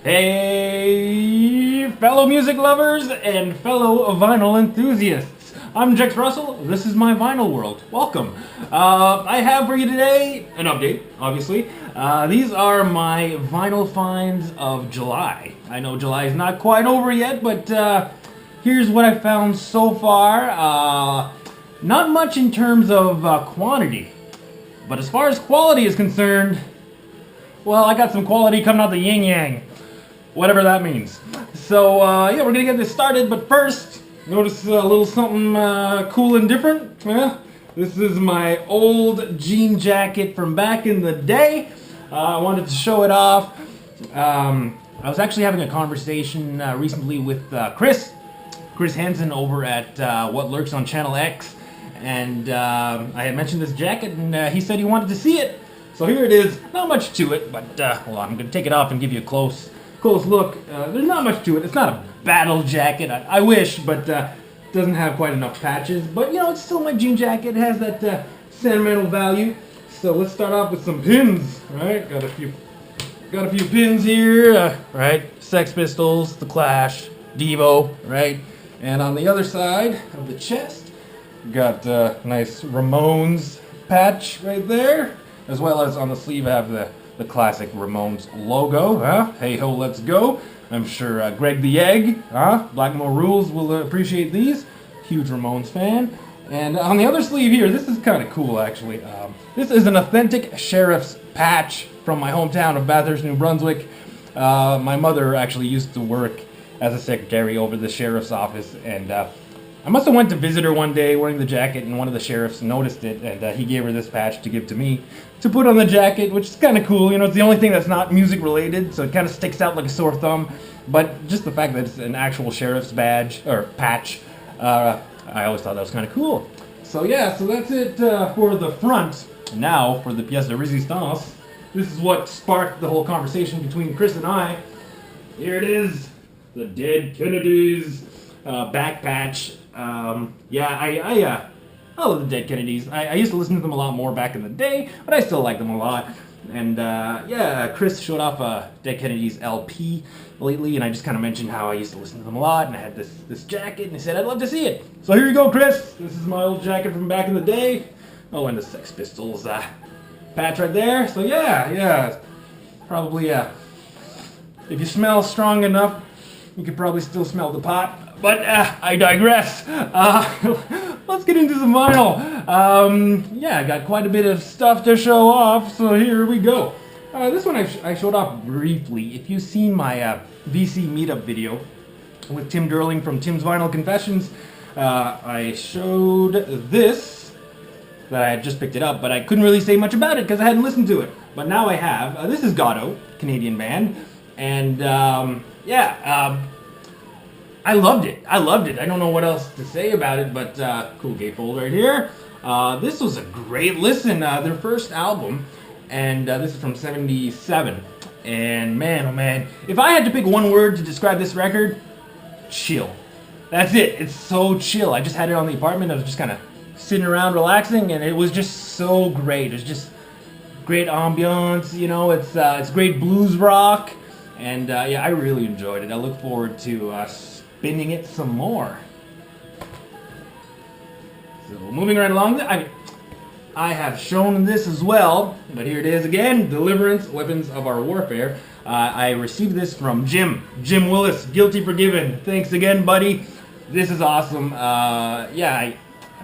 Hey, fellow music lovers and fellow vinyl enthusiasts. I'm Jex Russell. This is my vinyl world. Welcome. I have for you today an update, obviously. These are my vinyl finds of July. I know July is not quite over yet, but here's what I found so far. Not much in terms of quantity, but as far as quality is concerned, well, I got some quality coming out the yin-yang. Whatever that means. So, yeah, we're gonna get this started, but first, notice a little something cool and different. Yeah? This is my old jean jacket from back in the day. I wanted to show it off. I was actually having a conversation recently with Chris Hansen over at What Lurks on Channel X, and I had mentioned this jacket, and he said he wanted to see it. So here it is. Not much to it, but hold on, I'm gonna take it off and give you a close look. There's not much to it. It's not a battle jacket. I wish, but doesn't have quite enough patches. But you know, it's still my jean jacket. It has that sentimental value. So let's start off with some pins. Right? Got a few pins here. Right? Sex Pistols, The Clash, Devo. Right? And on the other side of the chest, got a nice Ramones patch right there, as well as on the sleeve I have the classic Ramones logo, huh? Hey ho, let's go. I'm sure Greg the Egg, huh? Blackmore Rules will appreciate these. Huge Ramones fan. And on the other sleeve here, this is kind of cool actually. This is an authentic sheriff's patch from my hometown of Bathurst, New Brunswick. My mother actually used to work as a secretary over the sheriff's office, and I must have went to visit her one day wearing the jacket, and one of the sheriffs noticed it, and he gave her this patch to give to me to put on the jacket, which is kind of cool. You know, it's the only thing that's not music related, so it kind of sticks out like a sore thumb. But just the fact that it's an actual sheriff's badge or patch, I always thought that was kind of cool. So yeah, so that's it for the front. Now for the pièce de résistance. This is what sparked the whole conversation between Chris and I. Here it is, the Dead Kennedys back patch. I love the Dead Kennedys. I used to listen to them a lot more back in the day, but I still like them a lot. And Chris showed off a Dead Kennedys LP lately, and I just kind of mentioned how I used to listen to them a lot, and I had this jacket, and he said I'd love to see it. So here you go, Chris. This is my old jacket from back in the day. Oh, and the Sex Pistols patch right there. So yeah, probably if you smell strong enough, you could probably still smell the pot. But I digress. Let's get into some vinyl. I got quite a bit of stuff to show off, so here we go. This one I showed off briefly. If you've seen my VC meetup video with Tim Derling from Tim's Vinyl Confessions, I showed this, that I had just picked it up, but I couldn't really say much about it because I hadn't listened to it. But now I have. This is Gatto, Canadian band, and I loved it. I don't know what else to say about it, but cool gatefold right here. This was a great listen. Their first album, and this is from '77. And man, oh man, if I had to pick one word to describe this record, chill. That's it. It's so chill. I just had it on the apartment. I was just kind of sitting around relaxing, and it was just so great. It's just great ambiance. You know, it's great blues rock, and I really enjoyed it. I look forward to spinning it some more. So moving right along, I have shown this as well, but here it is again, Deliverance, Weapons of Our Warfare. I received this from Jim Willis, Guilty Forgiven. Thanks again, buddy. This is awesome. I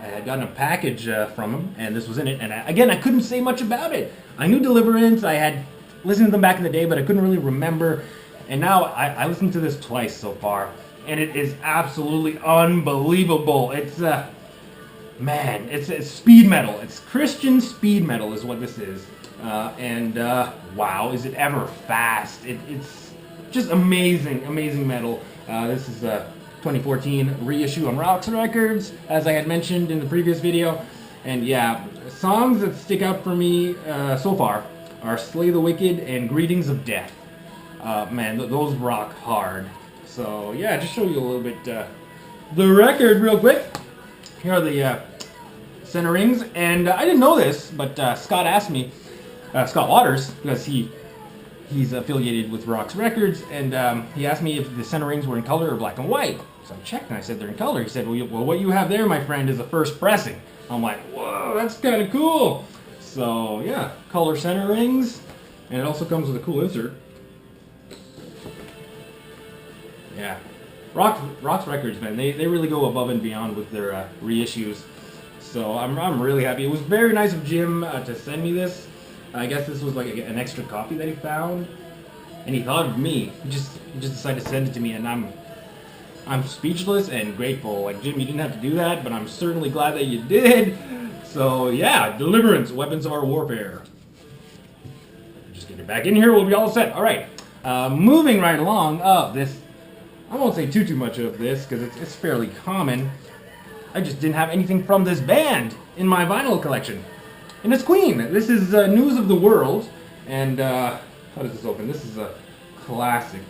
had gotten a package from him, and this was in it, and I couldn't say much about it. I knew Deliverance, I had listened to them back in the day, but I couldn't really remember, and now I listened to this twice so far. And it is absolutely unbelievable. It's it's speed metal. It's Christian speed metal is what this is. Wow, is it ever fast. It's just amazing metal. This is a 2014 reissue on Rocks Records, as I had mentioned in the previous video. And yeah, songs that stick out for me so far are Slay the Wicked and Greetings of Death. Those rock hard. So yeah, just show you a little bit the record real quick. Here are the center rings, and I didn't know this, but Scott asked me, Scott Waters, because he he's affiliated with Rox Records, and he asked me if the center rings were in color or black and white. So I checked and I said they're in color. He said, well, what you have there, my friend, is the first pressing. I'm like, whoa, that's kind of cool. So yeah, color center rings, and it also comes with a cool insert. Yeah, Rox Records, man, they really go above and beyond with their reissues. So I'm really happy. It was very nice of Jim to send me this. I guess this was like an extra copy that he found, and he thought of me. He just decided to send it to me, and I'm speechless and grateful. Like, Jim, you didn't have to do that, but I'm certainly glad that you did. So yeah, Deliverance, Weapons of Our Warfare. Just get it back in here, we'll be all set. All right, moving right along. I won't say too much of this because it's fairly common. I just didn't have anything from this band in my vinyl collection. And it's Queen. This is News of the World. And how does this open? This is a classic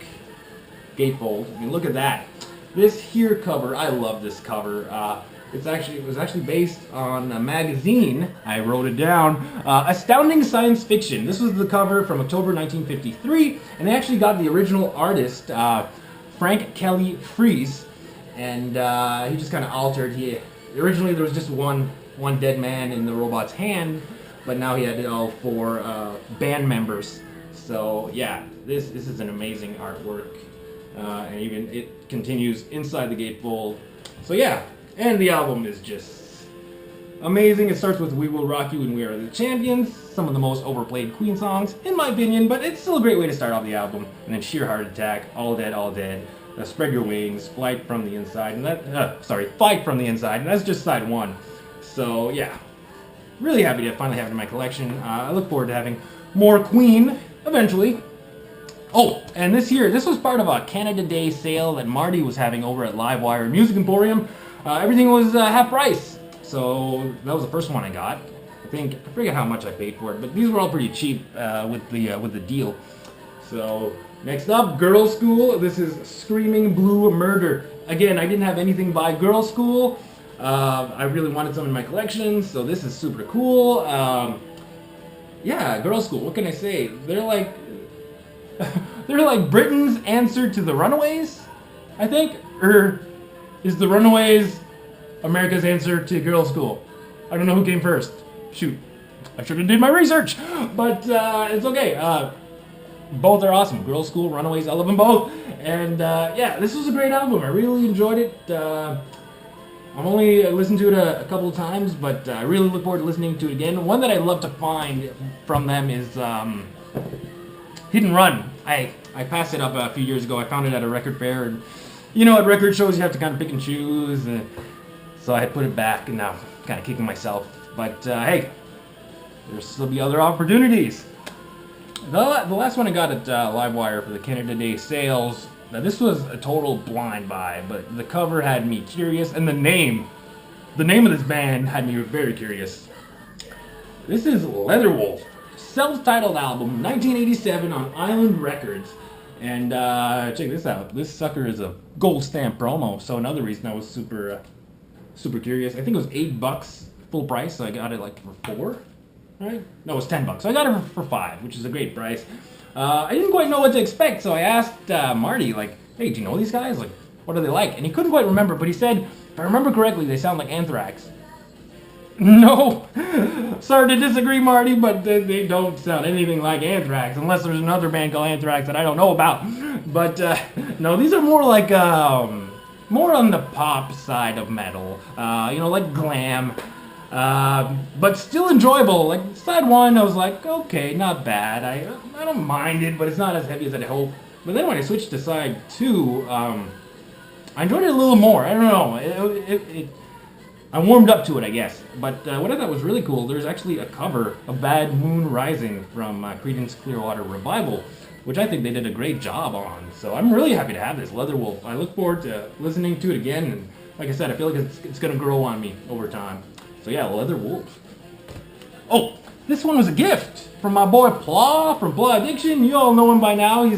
gatefold. I mean, look at that. This here cover, I love this cover. It was actually based on a magazine. I wrote it down. Astounding Science Fiction. This was the cover from October 1953, and they actually got the original artist, Frank Kelly Freese, and he just kind of altered. Originally there was just one dead man in the robot's hand, but now he had it all for band members. So yeah, this is an amazing artwork, and even it continues inside the gatefold. So yeah. And the album is just amazing. It starts with We Will Rock You and We Are the Champions, some of the most overplayed Queen songs, in my opinion, but it's still a great way to start off the album. And then Sheer Heart Attack, All Dead, All Dead, Spread Your Wings, Flight from the Inside, and Fight from the Inside, and that's just side one. So yeah, really happy to finally have it in my collection. I look forward to having more Queen eventually. Oh, and this was part of a Canada Day sale that Marty was having over at Livewire Music Emporium. Everything was half price, so that was the first one I got. I forget how much I paid for it, but these were all pretty cheap with the deal. So next up, Girls' School. This is Screaming Blue Murder. Again, I didn't have anything by Girls' School. I really wanted some in my collection, so this is super cool. Yeah, Girls' School. What can I say? They're like Britain's answer to the Runaways, I think, or is the Runaways America's answer to Girls' School? I don't know who came first. Shoot, I should have did my research, but it's okay. Both are awesome. Girls' School, Runaways, I love them both. And yeah, this was a great album. I really enjoyed it. I've only listened to it a couple of times, but I really look forward to listening to it again. One that I love to find from them is Hit and Run. I passed it up a few years ago. I found it at a record fair, and you know, at record shows you have to kind of pick and choose, so I had put it back, and now I'm kind of kicking myself. But hey, there's still be other opportunities. The last one I got at Livewire for the Canada Day sales, now this was a total blind buy, but the cover had me curious, and the name of this band had me very curious. This is Leatherwolf, self-titled album, 1987 on Island Records. And check this out. This sucker is a gold stamp promo. So another reason I was super curious. I think it was $8 full price, so I got it like for $4, right? No, it was $10. So I got it for $5, which is a great price. I didn't quite know what to expect, so I asked Marty, like, hey, do you know these guys? Like, what are they like? And he couldn't quite remember, but he said, if I remember correctly, they sound like Anthrax. No, sorry to disagree, Marty, but they don't sound anything like Anthrax, unless there's another band called Anthrax that I don't know about. But no, these are more like more on the pop side of metal, you know, like glam, but still enjoyable. Like side one, I was like, okay, not bad. I don't mind it, but it's not as heavy as I'd hope. But then when I switched to side two, I enjoyed it a little more. I don't know. I warmed up to it, I guess. But what I thought was really cool, there's actually a cover of Bad Moon Rising from Creedence Clearwater Revival, which I think they did a great job on. So I'm really happy to have this, Leatherwolf. I look forward to listening to it again, and like I said, I feel like it's going to grow on me over time. So yeah, Leatherwolf. Oh, this one was a gift from my boy Pla from Pla Addiction. You all know him by now.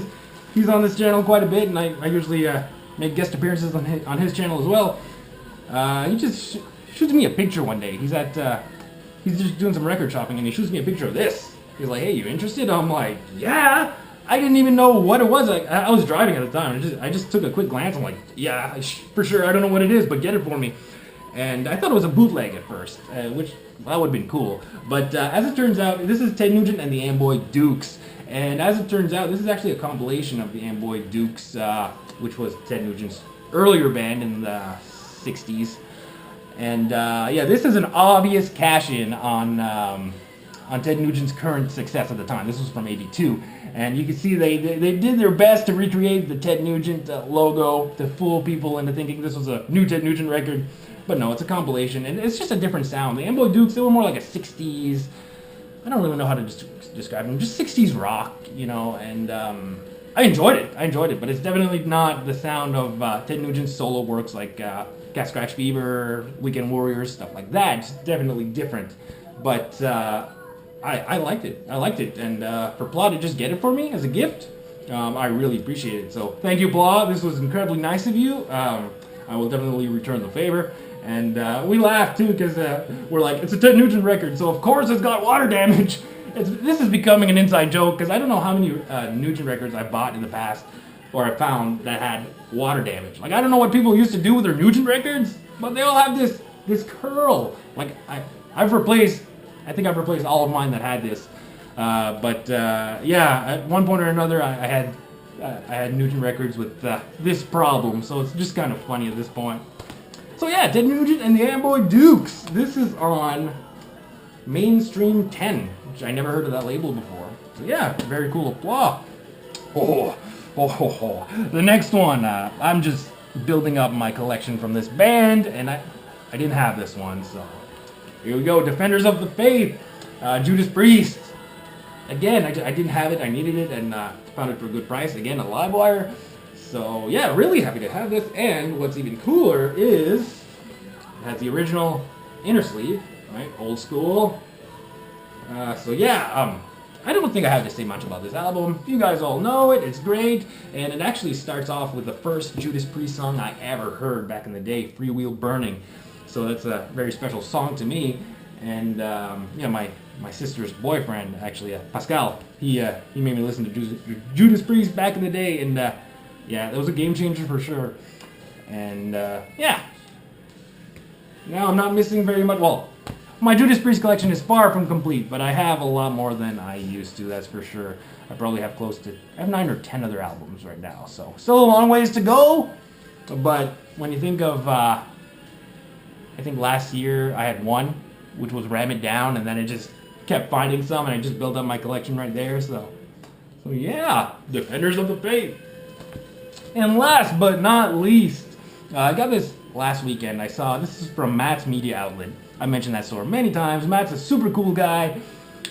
He's on this channel quite a bit, and I usually make guest appearances on his channel as well. He just shoots me a picture one day. He's just doing some record shopping, and he shoots me a picture of this. He's like, hey, you interested? I'm like, yeah. I didn't even know what it was. Like, I was driving at the time. I just took a quick glance. I'm like, yeah, for sure. I don't know what it is, but get it for me. And I thought it was a bootleg at first, which that would have been cool. But as it turns out, this is Ted Nugent and the Amboy Dukes. And as it turns out, this is actually a compilation of the Amboy Dukes, which was Ted Nugent's earlier band in the 60s. And yeah, this is an obvious cash-in on Ted Nugent's current success at the time. This was from '82. And you can see they did their best to recreate the Ted Nugent logo to fool people into thinking this was a new Ted Nugent record. But no, it's a compilation, and it's just a different sound. The Amboy Dukes, they were more like a 60s, I don't really know how to describe them, just 60s rock, you know, and I enjoyed it, but it's definitely not the sound of Ted Nugent's solo works like Cat Scratch Fever, Weekend Warriors, stuff like that. It's definitely different, but I liked it, and for Plot to just get it for me as a gift, I really appreciate it. So thank you, Plot. This was incredibly nice of you. I will definitely return the favor. And we laughed too because we're like, it's a Ted Nugent record, so of course it's got water damage. This is becoming an inside joke because I don't know how many Nugent records I bought in the past or I found that had water damage. Like, I don't know what people used to do with their Nugent records, but they all have this curl. Like, I think I've replaced all of mine that had this. But yeah, at one point or another, I had Nugent records with this problem, so it's just kind of funny at this point. So yeah, Ted Nugent and the Amboy Dukes. This is on Mainstream 10, which I never heard of that label before. So yeah, very cool. Blah. The next one, I'm just building up my collection from this band, and I didn't have this one, so here we go. Defenders of the Faith, Judas Priest. Again, I didn't have it. I needed it, and found it for a good price. Again, a LiveWire. So yeah, really happy to have this. And what's even cooler is it has the original inner sleeve, right? Old school. So yeah, I don't think I have to say much about this album. You guys all know it. It's great, and it actually starts off with the first Judas Priest song I ever heard back in the day, "Free Wheel Burning." So that's a very special song to me. And yeah, my sister's boyfriend, actually, Pascal, he made me listen to Judas Priest back in the day, and yeah, that was a game changer for sure. And yeah, now I'm not missing very much. Well, my Judas Priest collection is far from complete, but I have a lot more than I used to, that's for sure. I probably have I have 9 or 10 other albums right now, so still a long ways to go. But when you think of, I think last year I had one, which was Ram It Down, and then I just kept finding some, and I just built up my collection right there, so yeah, Defenders of the Faith. And last but not least, I got this last weekend. I saw, this is from Matt's Media Outlet. I mentioned that store many times. Matt's a super cool guy,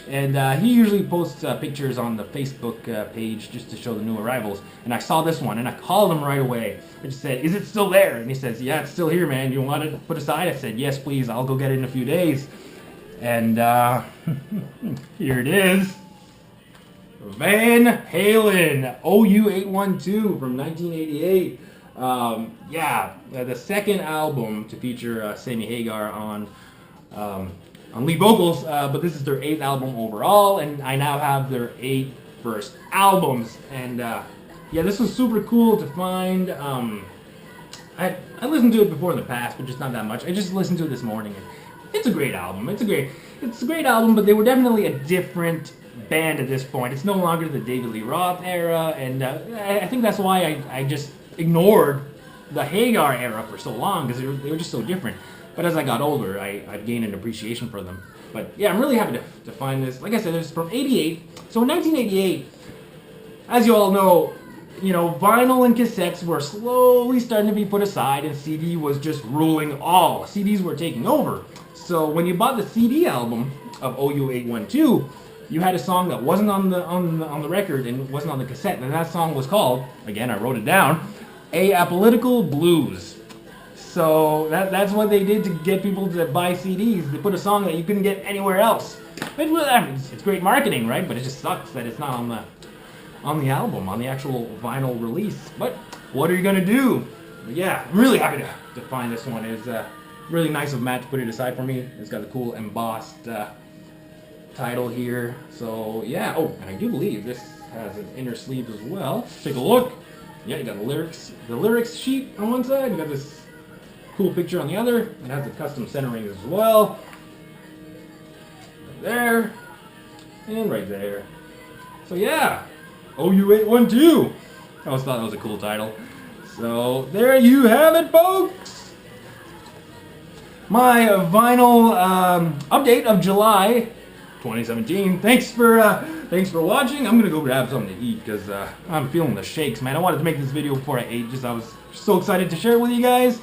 and he usually posts pictures on the Facebook page just to show the new arrivals. And I saw this one, and I called him right away. I just said, "Is it still there?" And he says, "Yeah, it's still here, man. You want it put aside?" I said, "Yes, please. I'll go get it in a few days." And here it is. Van Halen, OU812 from 1988. Yeah, the second album to feature Sammy Hagar on lead vocals, but this is their 8th album overall, and I now have their 8 first albums. And yeah, this was super cool to find. I listened to it before in the past, but just not that much. I just listened to it this morning, and it's a great album. It's a great album, but they were definitely a different band at this point. It's no longer the David Lee Roth era, and I think that's why I just ignored the Hagar era for so long, because they were just so different. But as I got older, I've gained an appreciation for them. But yeah, I'm really happy to find this. Like I said, it's from '88. So in 1988, as you all know, vinyl and cassettes were slowly starting to be put aside, and CD was just ruling all. CDs were taking over. So when you bought the CD album of OU812, you had a song that wasn't on the record and wasn't on the cassette, and that song was called, again, I wrote it down, A Apolitical Blues. So that's what they did to get people to buy CDs. They put a song that you couldn't get anywhere else. It's great marketing, right? But it just sucks that it's not on the album, on the actual vinyl release. But what are you gonna do? But yeah, I'm really happy to find this one. It's really nice of Matt to put it aside for me. It's got a cool embossed title here. So yeah. Oh, and I do believe this has an inner sleeve as well. Take a look. Yeah, you got the lyrics sheet on one side. You got this cool picture on the other. It has the custom centering as well. Right there. And right there. So yeah, OU812. I always thought that was a cool title. So there you have it, folks. My vinyl update of July 2017. Thanks for watching. I'm gonna go grab something to eat because I'm feeling the shakes, man. I wanted to make this video before I ate. I was so excited to share it with you guys.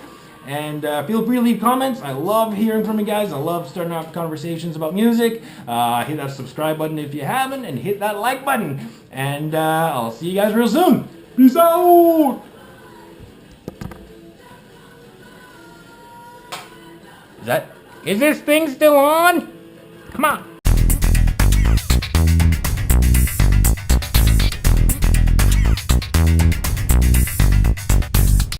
And feel free to leave comments. I love hearing from you guys. I love starting off conversations about music. Hit that subscribe button if you haven't, and hit that like button. And I'll see you guys real soon. Peace out! Is this thing still on? Come on.